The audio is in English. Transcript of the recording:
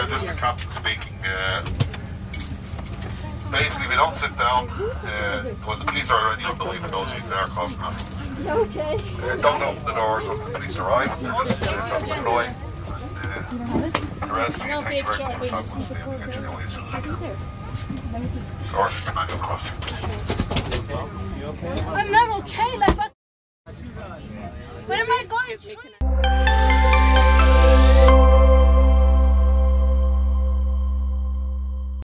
this is the captain speaking. Basically, we don't sit down when the police are already on the way, negotiating their cost. Okay. Don't open the doors when the police arrive. Just stop the going. The rest of you, thank you very much for stopping. Or just a manual question. I'm not okay. Like, what am I going through?